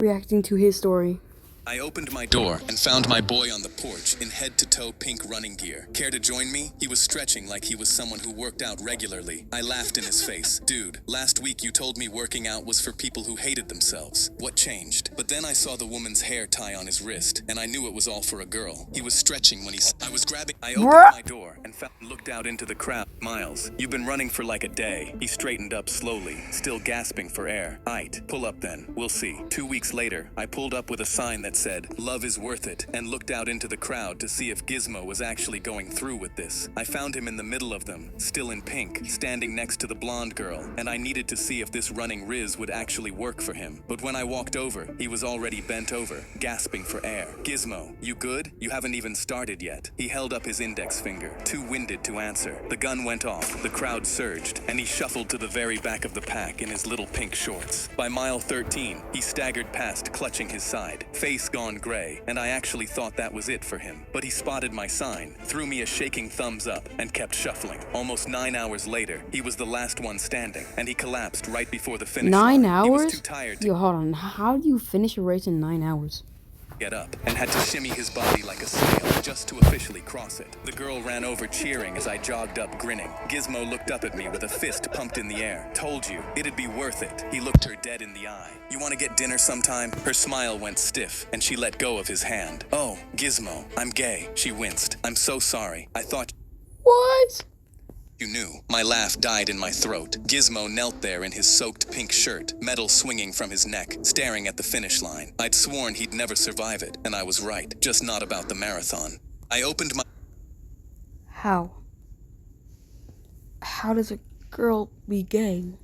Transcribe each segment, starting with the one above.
reacting to his story. I opened my door and found my boy on the porch in head-to-toe pink running gear. Care to join me? He was stretching like he was someone who worked out regularly. I laughed in his face. Dude, last week you told me working out was for people who hated themselves. What changed? But then I saw the woman's hair tie on his wrist, and I knew it was all for a girl. He was stretching when I opened my door and looked out into the crowd. Miles, you've been running for like a day. He straightened up slowly, still gasping for air. Aight, pull up then. We'll see. 2 weeks later, I pulled up with a sign that said, "Love is worth it," and looked out into the crowd to see if Gizmo was actually going through with this. I found him in the middle of them, still in pink, standing next to the blonde girl, and I needed to see if this running riz would actually work for him. But when I walked over, he was already bent over, gasping for air. "Gizmo, you good? You haven't even started yet." He held up his index finger, too winded to answer. The gun went off, the crowd surged, and he shuffled to the very back of the pack in his little pink shorts. By mile 13, he staggered past, clutching his side, face gone gray, and I actually thought that was it for him. But he spotted my sign, threw me a shaking thumbs up, and kept shuffling. Almost 9 hours later, he was the last one standing, and he collapsed right before the finish line. 9 hours? He was too tired to Yo, hold on. How do you finish a race in 9 hours? get up, and had to shimmy his body like a snail just to officially cross it. The girl ran over cheering as I jogged up grinning. Gizmo looked up at me with a fist pumped in the air. "Told you, it'd be worth it." He looked her dead in the eye. "You want to get dinner sometime?" Her smile went stiff, and she let go of his hand. "Oh, Gizmo, I'm gay." She winced. "I'm so sorry. I thought What? you knew." My laugh died in my throat. Gizmo knelt there in his soaked pink shirt, metal swinging from his neck, staring at the finish line. I'd sworn he'd never survive it, and I was right, just not about the marathon. I opened my... How? How does a girl be gay?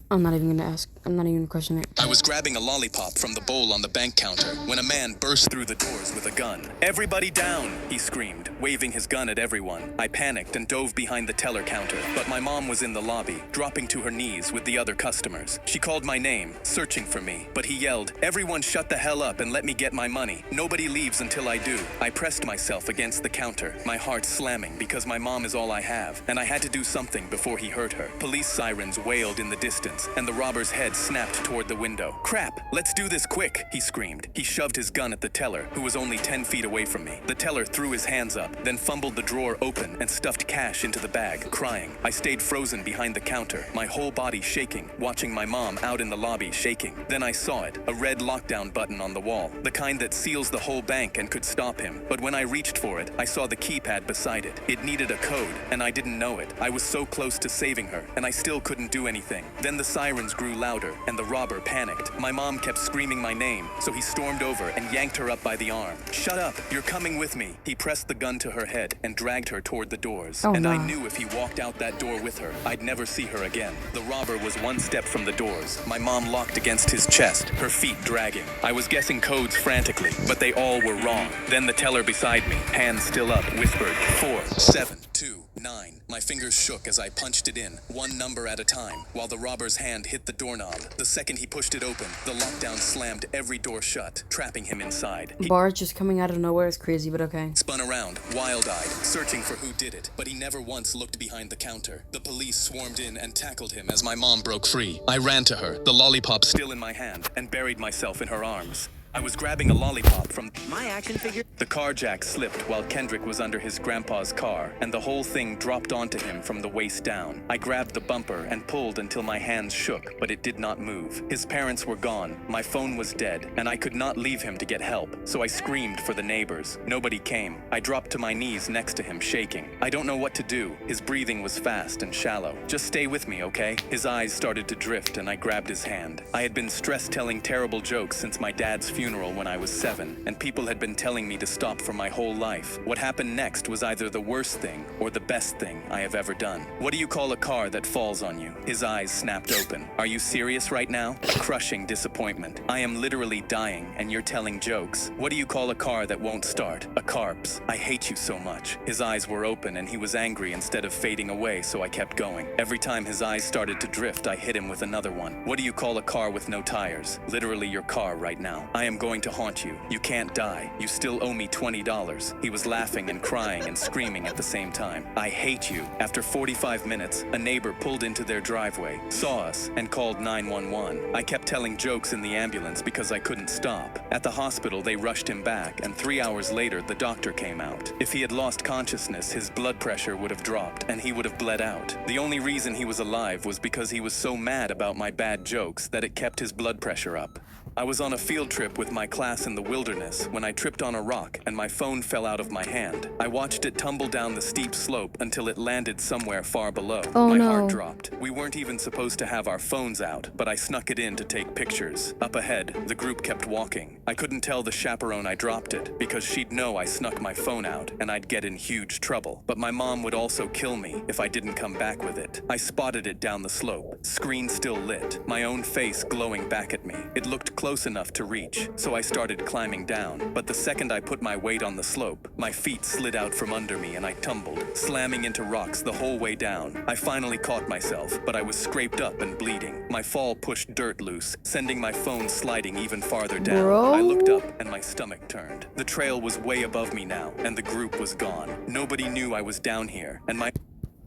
I'm not even gonna ask. I'm not even gonna question it. I was grabbing a lollipop from the bowl on the bank counter when a man burst through the doors with a gun. "Everybody down!" he screamed, waving his gun at everyone. I panicked and dove behind the teller counter, but my mom was in the lobby, dropping to her knees with the other customers. She called my name, searching for me, but he yelled, "Everyone shut the hell up and let me get my money. Nobody leaves until I do." I pressed myself against the counter, my heart slamming because my mom is all I have, and I had to do something before he hurt her. Police sirens wailed in the distance, and the robber's head snapped toward the window. "Crap! Let's do this quick!" he screamed. He shoved his gun at the teller, who was only 10 feet away from me. The teller threw his hands up, then fumbled the drawer open and stuffed cash into the bag, crying. I stayed frozen behind the counter, my whole body shaking, watching my mom out in the lobby shaking. Then I saw it, a red lockdown button on the wall, the kind that seals the whole bank and could stop him. But when I reached for it, I saw the keypad beside it. It needed a code, and I didn't know it. I was so close to saving her, and I still couldn't do anything. Then the sirens grew louder, and the robber panicked. My mom kept screaming my name, so he stormed over and yanked her up by the arm. "Shut up, you're coming with me." He pressed the gun to her head and dragged her toward the doors. Oh, and I no. knew if he walked out that door with her, I'd never see her again. The robber was one step from the doors, my mom locked against his chest, her feet dragging. I was guessing codes frantically, but they all were wrong. Then the teller beside me, hands still up, whispered, 4729. My fingers shook as I punched it in, one number at a time, while the robber's hand hit the doorknob. The second he pushed it open, the lockdown slammed every door shut, trapping him inside. He Bars just coming out of nowhere is crazy, but okay. spun around, wild-eyed, searching for who did it, but he never once looked behind the counter. The police swarmed in and tackled him as my mom broke free. I ran to her, the lollipop still in my hand, and buried myself in her arms. I was grabbing a lollipop from My action figure. the car jack slipped while Kendrick was under his grandpa's car, and the whole thing dropped onto him from the waist down. I grabbed the bumper and pulled until my hands shook, but it did not move. His parents were gone, my phone was dead, and I could not leave him to get help, so I screamed for the neighbors. Nobody came. I dropped to my knees next to him, shaking. I don't know what to do. His breathing was fast and shallow. "Just stay with me, okay?" His eyes started to drift, and I grabbed his hand. I had been stress-telling terrible jokes since my dad's funeral when I was 7, and people had been telling me to stop for my whole life. What happened next was either the worst thing or the best thing I have ever done. "What do you call a car that falls on you?" His eyes snapped open. "Are you serious right now?" Crushing disappointment. "I am literally dying, and you're telling jokes. What do you call a car that won't start? A carps. I hate you so much." His eyes were open, and he was angry instead of fading away, so I kept going. Every time his eyes started to drift, I hit him with another one. "What do you call a car with no tires?" "Literally your car right now. I am I'm going to haunt you. You can't die. You still owe me $20. He was laughing and crying and screaming at the same time. I hate you. After 45 minutes, a neighbor pulled into their driveway, saw us, and called 911. I kept telling jokes in the ambulance because I couldn't stop. At the hospital, they rushed him back, and 3 hours later, the doctor came out. If he had lost consciousness, his blood pressure would have dropped, and he would have bled out. The only reason he was alive was because he was so mad about my bad jokes that it kept his blood pressure up. I was on a field trip with my class in the wilderness when I tripped on a rock and my phone fell out of my hand. I watched it tumble down the steep slope until it landed somewhere far below. Oh, my no. heart dropped. We weren't even supposed to have our phones out, but I snuck it in to take pictures. Up ahead, the group kept walking. I couldn't tell the chaperone I dropped it because she'd know I snuck my phone out and I'd get in huge trouble. But my mom would also kill me if I didn't come back with it. I spotted it down the slope, screen still lit, my own face glowing back at me. It looked close enough to reach, so I started climbing down. But the second I put my weight on the slope, my feet slid out from under me and I tumbled, slamming into rocks the whole way down. I finally caught myself, but I was scraped up and bleeding. My fall pushed dirt loose, sending my phone sliding even farther down. Bro. I looked up and my stomach turned. The trail was way above me now, and the group was gone. Nobody knew I was down here, and my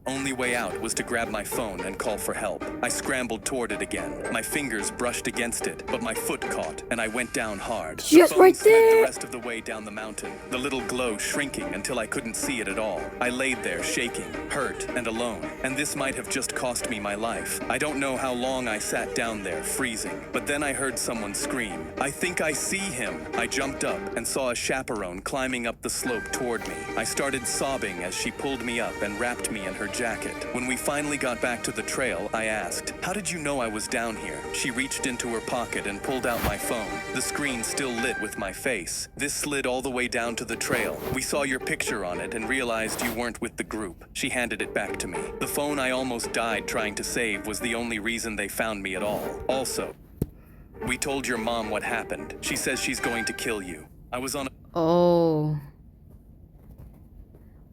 only way out was to grab my phone and call for help. I scrambled toward it again. My fingers brushed against it, but my foot caught, and I went down hard. Just the phone right slid there. the rest of the way down the mountain, the little glow shrinking until I couldn't see it at all. I laid there shaking, hurt, and alone, and this might have just cost me my life. I don't know how long I sat down there, freezing, but then I heard someone scream, "I think I see him!" I jumped up and saw a chaperone climbing up the slope toward me. I started sobbing as she pulled me up and wrapped me in her jacket. When we finally got back to the trail, I asked, "How did you know I was down here?" She reached into her pocket and pulled out my phone, the screen still lit with my face. This slid all the way down to the trail. We saw your picture on it and realized you weren't with the group. She handed it back to me. The phone I almost died trying to save was the only reason they found me at all. Also, we told your mom what happened. She says she's going to kill you. I was on a Oh.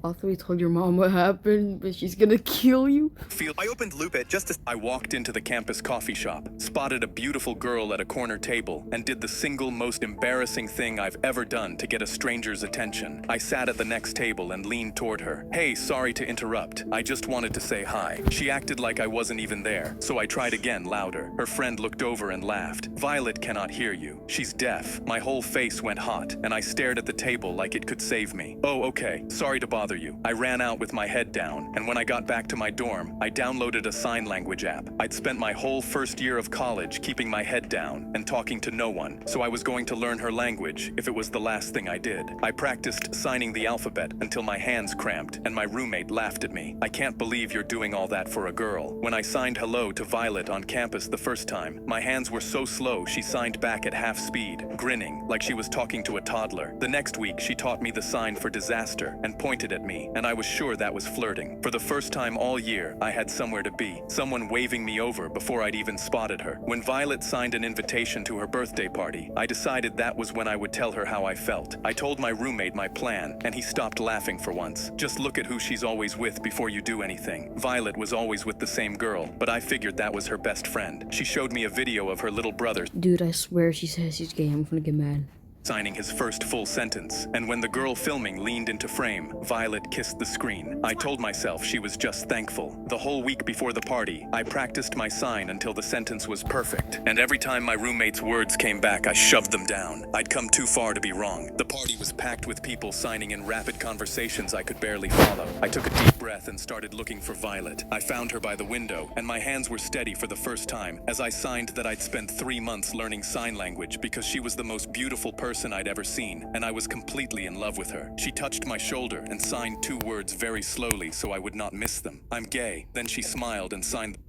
Also, we told your mom what happened, but she's gonna kill you. field. I opened Loop It just as I walked into the campus coffee shop, spotted a beautiful girl at a corner table, and did the single most embarrassing thing I've ever done to get a stranger's attention. I sat at the next table and leaned toward her. "Hey, sorry to interrupt. I just wanted to say hi." She acted like I wasn't even there, so I tried again louder. Her friend looked over and laughed. "Violet cannot hear you. She's deaf." My whole face went hot, and I stared at the table like it could save me. "Oh, okay. Sorry to bother you." I ran out with my head down, and when I got back to my dorm, I downloaded a sign language app. I'd spent my whole first year of college keeping my head down and talking to no one, so I was going to learn her language if it was the last thing I did. I practiced signing the alphabet until my hands cramped, and my roommate laughed at me. "I can't believe you're doing all that for a girl." When I signed hello to Violet on campus the first time, my hands were so slow she signed back at half speed, grinning like she was talking to a toddler. The next week, she taught me the sign for disaster and pointed at me, and I was sure that was flirting. For the first time all year, I had somewhere to be, someone waving me over before I'd even spotted her. When Violet signed an invitation to her birthday party, I decided that was when I would tell her how I felt. I told my roommate my plan, and he stopped laughing for once. "Just look at who she's always with before you do anything." Violet was always with the same girl, but I figured that was her best friend. She showed me a video of her little brother Dude, I swear she says she's gay. I'm gonna get mad. signing his first full sentence, and when the girl filming leaned into frame, Violet kissed the screen. I told myself she was just thankful. The whole week before the party, I practiced my sign until the sentence was perfect, and every time my roommate's words came back, I shoved them down. I'd come too far to be wrong. The party was packed with people signing in rapid conversations I could barely follow. I took a deep breath and started looking for Violet. I found her by the window, and my hands were steady for the first time as I signed that I'd spent 3 months learning sign language because she was the most beautiful person I'd ever seen, and I was completely in love with her. She touched my shoulder and signed 2 words very slowly so I would not miss them. "I'm gay." Then she smiled and signed.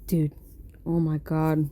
Dude, oh my god.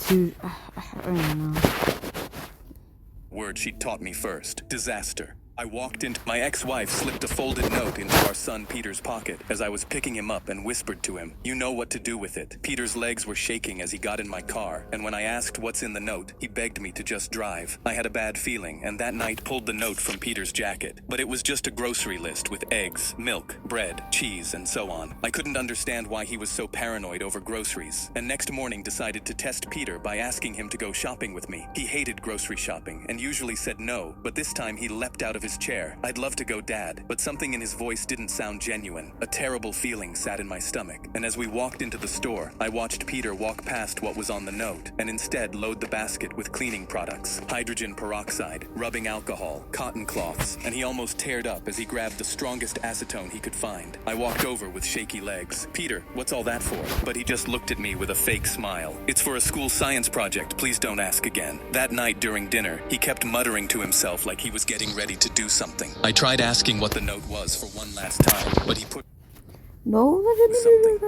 Dude, I don't know. Word she taught me first. Disaster. I walked into my ex-wife slipped a folded note into our son Peter's pocket as I was picking him up and whispered to him, "You know what to do with it." Peter's legs were shaking as he got in my car, and when I asked what's in the note, he begged me to just drive. I had a bad feeling, and that night pulled the note from Peter's jacket. But it was just a grocery list with eggs, milk, bread, cheese, and so on. I couldn't understand why he was so paranoid over groceries, and next morning decided to test Peter by asking him to go shopping with me. He hated grocery shopping and usually said no, but this time he leapt out of his chair. "I'd love to go, Dad," but something in his voice didn't sound genuine. A terrible feeling sat in my stomach, and as we walked into the store, I watched Peter walk past what was on the note and instead load the basket with cleaning products, hydrogen peroxide, rubbing alcohol, cotton cloths, and he almost teared up as he grabbed the strongest acetone he could find. I walked over with shaky legs. "Peter, what's all that for?" But he just looked at me with a fake smile. "It's for a school science project, please don't ask again." That night during dinner, he kept muttering to himself like he was getting ready to do something. I tried asking what the note was for one last time, but he put No,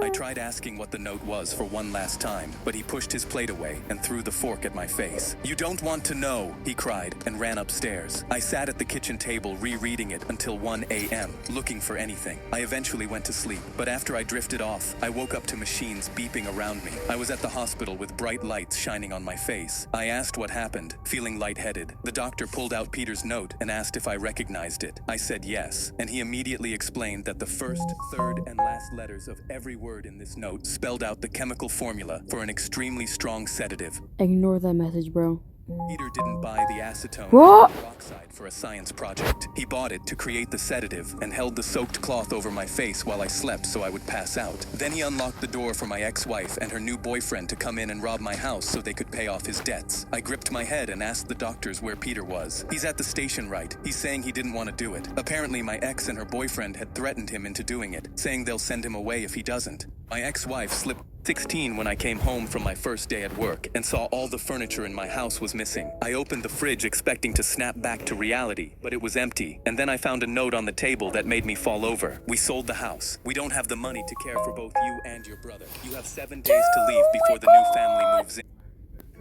I tried asking what the note was for one last time, but he pushed his plate away and threw the fork at my face. "You don't want to know," he cried and ran upstairs. I sat at the kitchen table rereading it until 1 a.m., looking for anything. I eventually went to sleep, but after I drifted off, I woke up to machines beeping around me. I was at the hospital with bright lights shining on my face. I asked what happened, feeling lightheaded. The doctor pulled out Peter's note and asked if I recognized it. I said yes, and he immediately explained that the first, third, and last letters of every word in this note spelled out the chemical formula for an extremely strong sedative. Ignore that message, bro. Peter didn't buy the acetone What? and peroxide for a science project. He bought it to create the sedative and held the soaked cloth over my face while I slept so I would pass out. Then he unlocked the door for my ex-wife and her new boyfriend to come in and rob my house so they could pay off his debts. I gripped my head and asked the doctors where Peter was. "He's at the station, right? He's saying he didn't want to do it." Apparently my ex and her boyfriend had threatened him into doing it, saying they'll send him away if he doesn't. My ex-wife slipped 16 when I came home from my first day at work and saw all the furniture in my house was missing. I opened the fridge expecting to snap back to reality, but it was empty. And then I found a note on the table that made me fall over. "We sold the house. We don't have the money to care for both you and your brother. You have 7 days to leave before the new family moves in.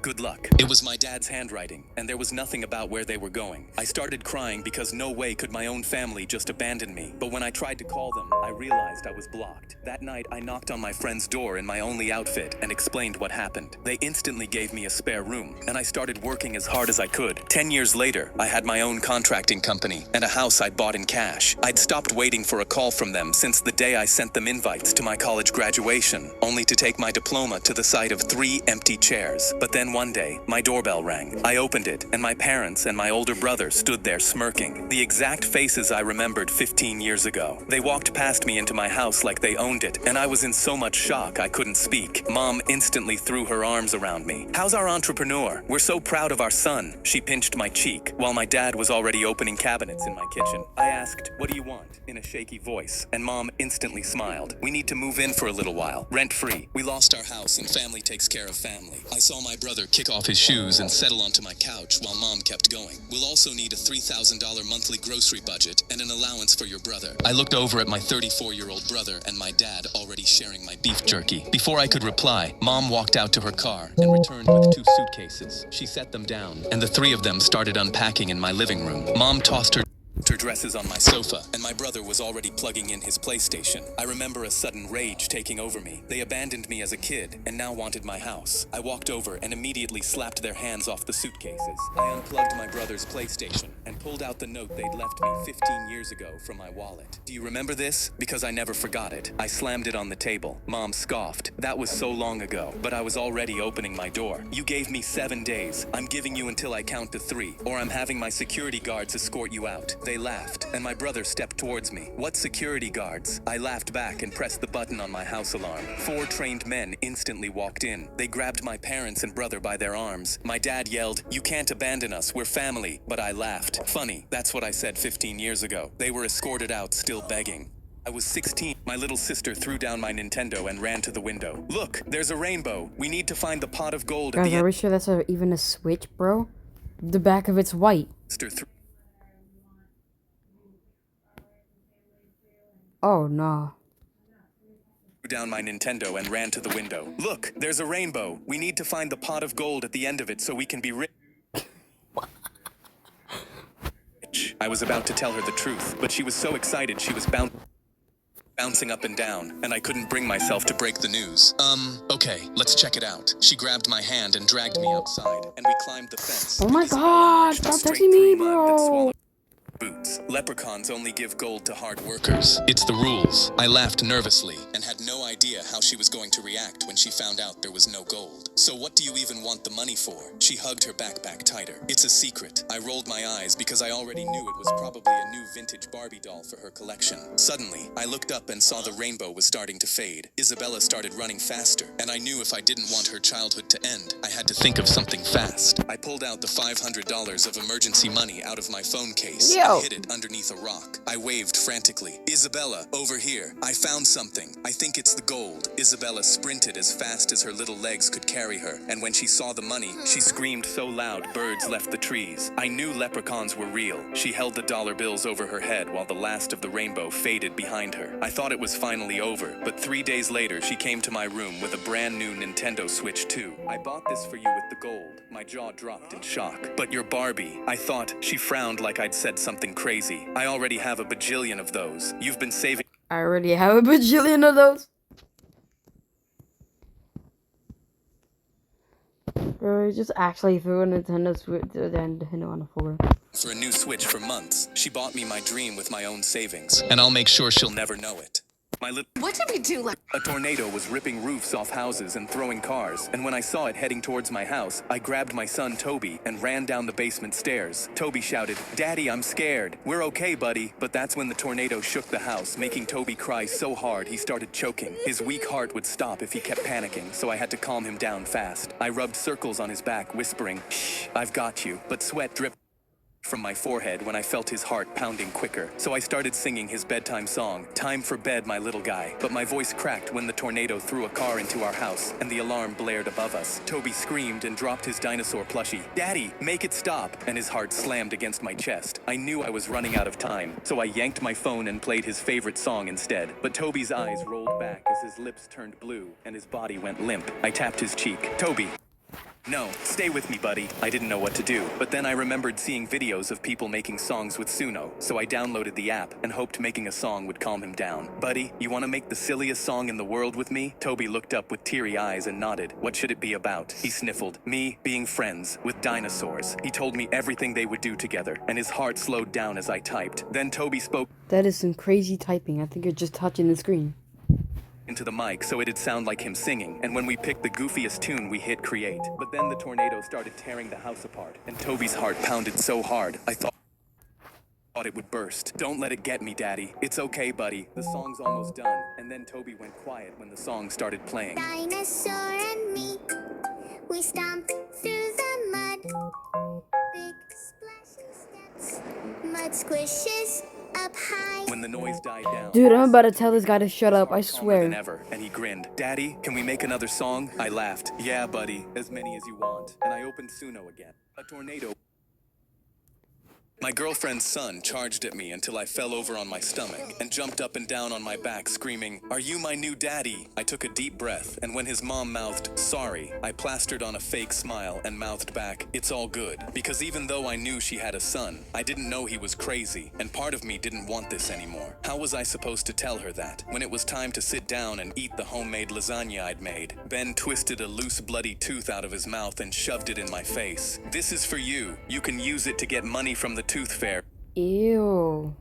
Good luck." It was my dad's handwriting, and there was nothing about where they were going. I started crying because no way could my own family just abandon me. But when I tried to call them, I realized I was blocked. That night, I knocked on my friend's door in my only outfit and explained what happened. They instantly gave me a spare room, and I started working as hard as I could. 10 years later, I had my own contracting company and a house I bought in cash. I'd stopped waiting for a call from them since the day I sent them invites to my college graduation, only to take my diploma to the sight of 3 empty chairs. But then one day, my doorbell rang. I opened it, and my parents and my older brother stood there smirking. The exact faces I remembered 15 years ago. They walked past me into my house like they owned it, and I was in so much shock I couldn't speak. Mom instantly threw her arms around me. "How's our entrepreneur? We're so proud of our son." She pinched my cheek, while my dad was already opening cabinets in my kitchen. I asked, "What do you want?" in a shaky voice, and Mom instantly smiled. "We need to move in for a little while, rent-free. We lost our house, and family takes care of family." I saw my brother kick off his shoes and settle onto my couch while Mom kept going. "We'll also need a $3,000 monthly grocery budget and an allowance for your brother." I looked over at my 34-year-old brother and my dad already sharing my beef jerky. Before I could reply, Mom walked out to her car and returned with 2 suitcases. She set them down, and the 3 of them started unpacking in my living room. Mom tossed her dresses on my sofa, and my brother was already plugging in his PlayStation. I remember a sudden rage taking over me. They abandoned me as a kid and now wanted my house. I walked over and immediately slapped their hands off the suitcases. I unplugged my brother's PlayStation and pulled out the note they'd left me 15 years ago from my wallet. "Do you remember this? Because I never forgot it." I slammed it on the table. Mom scoffed. "That was so long ago, but I was already opening my door. You gave me 7 days. I'm giving you until I count to 3, or I'm having my security guards escort you out." They laughed, and my brother stepped towards me. "What security guards?" I laughed back and pressed the button on my house alarm. 4 trained men instantly walked in. They grabbed my parents and brother by their arms. My dad yelled, "You can't abandon us, we're family." But I laughed. Funny, that's what I said 15 years ago. They were escorted out, still begging. I was 16. My little sister threw down my Nintendo and ran to the window. "Look, there's a rainbow. We need to find the pot of gold at Guys, the are end." we sure that's even a switch, bro? The back of it's white. Oh, no. down my Nintendo and ran to the window. Look, there's a rainbow. We need to find the pot of gold at the end of it so we can be rich. I was about to tell her the truth, but she was so excited she was bouncing up and down, and I couldn't bring myself to break the news. Okay, let's check it out. She grabbed my hand and dragged me outside, and we climbed the fence. Oh my god, stop texting me, bro. Boots. Leprechauns only give gold to hard workers. It's the rules. I laughed nervously and had no idea how she was going to react when she found out there was no gold. So what do you even want the money for? She hugged her backpack tighter. It's a secret. I rolled my eyes because I already knew it was probably a new vintage Barbie doll for her collection. Suddenly, I looked up and saw the rainbow was starting to fade. Isabella started running faster, and I knew if I didn't want her childhood to end, I had to think of something fast. I pulled out the $500 of emergency money out of my phone case. Yo. I hid it underneath a rock. I waved frantically. Isabella, over here. I found something. I think it's the gold. Isabella sprinted as fast as her little legs could carry her, and when she saw the money, she screamed so loud birds left the trees. I knew leprechauns were real. She held the dollar bills over her head while the last of the rainbow faded behind her. I thought it was finally over, but 3 days later she came to my room with a brand new Nintendo Switch 2. I bought this for you with the gold. My jaw dropped in shock. But your Barbie, I thought. She frowned like I'd said something crazy. I already have a bajillion of those. You've been saving. I already have a bajillion of those. Bro, he just actually threw a Nintendo Switch on the floor. For a new Switch for months. She bought me my dream with my own savings. And I'll make sure she'll never know it. What did we do? A tornado was ripping roofs off houses and throwing cars, and when I saw it heading towards my house, I grabbed my son Toby and ran down the basement stairs. Toby shouted, "Daddy, I'm scared." "We're okay, buddy." But that's when the tornado shook the house, making Toby cry so hard he started choking. His weak heart would stop if he kept panicking, so I had to calm him down fast. I rubbed circles on his back, whispering, "Shh, I've got you." But sweat dripped from my forehead when I felt his heart pounding quicker. So I started singing his bedtime song, "Time for bed, my little guy." But my voice cracked when the tornado threw a car into our house and the alarm blared above us. Toby screamed and dropped his dinosaur plushie. "Daddy, make it stop!" And his heart slammed against my chest. I knew I was running out of time, so I yanked my phone and played his favorite song instead. But Toby's eyes rolled back as his lips turned blue and his body went limp. I tapped his cheek. "Toby, no, stay with me, buddy." I didn't know what to do, but then I remembered seeing videos of people making songs with Suno, so I downloaded the app and hoped making a song would calm him down. "Buddy, you want to make the silliest song in the world with me?" Toby looked up with teary eyes and nodded. "What should it be about?" He sniffled. "Me being friends with dinosaurs." He told me everything they would do together, and his heart slowed down as I typed. Then Toby spoke That is some crazy typing. I think you're just touching the screen. into the mic so it'd sound like him singing, and when we picked the goofiest tune, we hit create. But then the tornado started tearing the house apart, and Toby's heart pounded so hard, I thought it would burst. "Don't let it get me, Daddy. It's okay, buddy. The song's almost done." And then Toby went quiet when the song started playing. Dinosaur and me, we stomped through the mud. Big splashy steps, mud squishes up high. When the noise died down, Dude, I'm about to tell this guy to shut up, I calmer than swear. ever, and he grinned. "Daddy, can we make another song?" I laughed. "Yeah, buddy, as many as you want." And I opened Suno again. A tornado. My girlfriend's son charged at me until I fell over on my stomach and jumped up and down on my back screaming, "Are you my new daddy?" I took a deep breath, and when his mom mouthed, "Sorry," I plastered on a fake smile and mouthed back, "It's all good." Because even though I knew she had a son, I didn't know he was crazy, and part of me didn't want this anymore. How was I supposed to tell her that? When it was time to sit down and eat the homemade lasagna I'd made, Ben twisted a loose bloody tooth out of his mouth and shoved it in my face. "This is for you. You can use it to get money from the tooth fairy." Ew.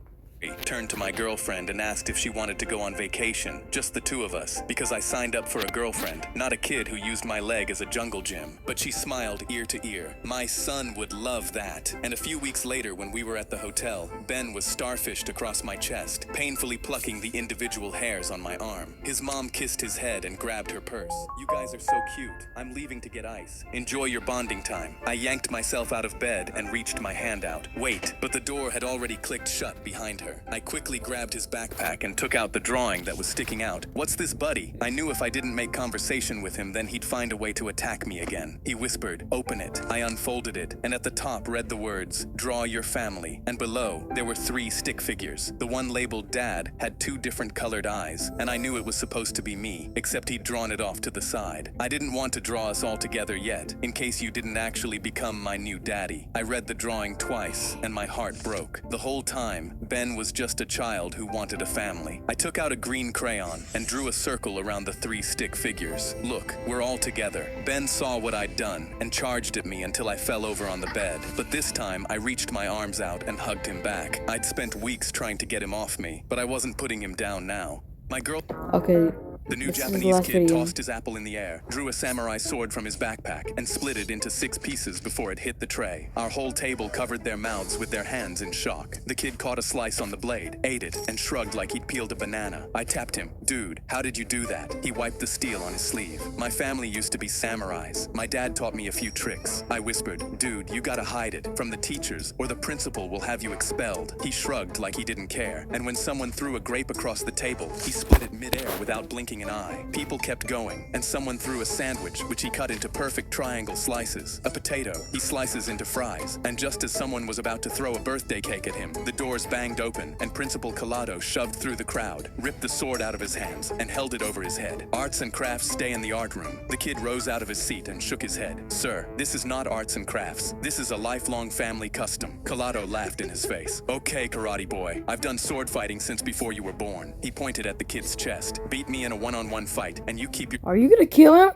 Turned to my girlfriend and asked if she wanted to go on vacation, just the two of us, because I signed up for a girlfriend, not a kid who used my leg as a jungle gym. But she smiled ear to ear. My son would love that. And a few weeks later, when we were at the hotel, Ben was starfished across my chest, painfully plucking the individual hairs on my arm. His mom kissed his head and grabbed her purse. "You guys are so cute. I'm leaving to get ice. Enjoy your bonding time." I yanked myself out of bed and reached my hand out. Wait, but the door had already clicked shut behind her. her. I quickly grabbed his backpack and took out the drawing that was sticking out. What's this, buddy? I knew if I didn't make conversation with him, then he'd find a way to attack me again. He whispered, "Open it." I unfolded it, and at the top read the words, "Draw your family." And below, there were 3 stick figures. The one labeled Dad had 2 different colored eyes, and I knew it was supposed to be me, except he'd drawn it off to the side. I didn't want to draw us all together yet, in case you didn't actually become my new daddy. I read the drawing twice, and my heart broke. The whole time, Ben was just a child who wanted a family. I took out a green crayon and drew a circle around the 3 stick figures. Look, we're all together. Ben saw what I'd done and charged at me until I fell over on the bed. But this time, I reached my arms out and hugged him back. I'd spent weeks trying to get him off me, but I wasn't putting him down now. My girl... Okay. The new This is the Japanese last kid video. tossed his apple in the air, drew a samurai sword from his backpack, and split it into 6 pieces before it hit the tray. Our whole table covered their mouths with their hands in shock. The kid caught a slice on the blade, ate it, and shrugged like he'd peeled a banana. I tapped him. "Dude, how did you do that?" He wiped the steel on his sleeve. "My family used to be samurais. My dad taught me a few tricks." I whispered, "Dude, you gotta hide it from the teachers, or the principal will have you expelled." He shrugged like he didn't care, and when someone threw a grape across the table, he split it midair without blinking an eye. People kept going, and someone threw a sandwich, which he cut into perfect triangle slices. A potato, he slices into fries. And just as someone was about to throw a birthday cake at him, the doors banged open, and Principal Collado shoved through the crowd, ripped the sword out of his hands, and held it over his head. "Arts and crafts stay in the art room." The kid rose out of his seat and shook his head. "Sir, this is not arts and crafts. This is a lifelong family custom." Collado laughed in his face. "Okay, karate boy, I've done sword fighting since before you were born." He pointed at the kid's chest. "Beat me in a one-on-one fight, and you keep your Are you gonna kill him?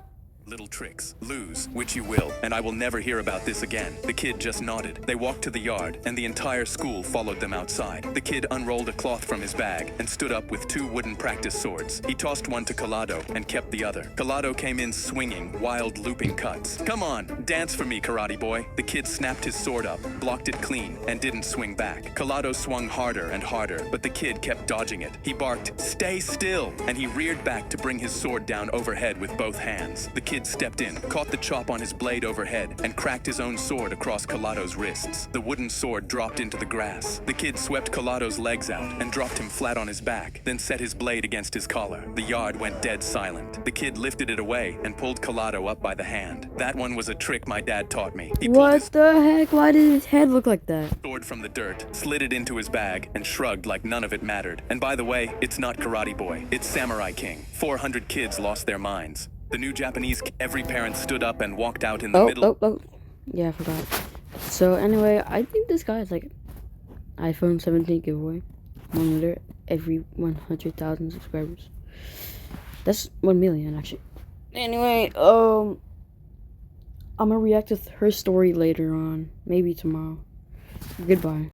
little tricks. Lose, which you will, and I will never hear about this again." The kid just nodded. They walked to the yard, and the entire school followed them outside. The kid unrolled a cloth from his bag and stood up with 2 wooden practice swords. He tossed one to Collado and kept the other. Collado came in swinging, wild looping cuts. "Come on, dance for me, karate boy." The kid snapped his sword up, blocked it clean, and didn't swing back. Collado swung harder and harder, but the kid kept dodging it. He barked, "Stay still!" and he reared back to bring his sword down overhead with both hands. The kid stepped in, caught the chop on his blade overhead, and cracked his own sword across Collado's wrists. The wooden sword dropped into the grass. The kid swept Collado's legs out and dropped him flat on his back, then set his blade against his collar. The yard went dead silent. The kid lifted it away and pulled Collado up by the hand. "That one was a trick my dad taught me." He pulled What his the heck? Why did his head look like that? sword from the dirt, slid it into his bag, and shrugged like none of it mattered. And by the way, it's not Karate Boy, it's Samurai King. 400 kids lost their minds. The new Japanese, every parent stood up and walked out in the middle. Yeah, I forgot. So anyway, I think this guy is like iPhone 17 giveaway. $1 every 100,000 subscribers. That's 1 million actually. Anyway, I'm gonna react to her story later on, maybe tomorrow. Goodbye.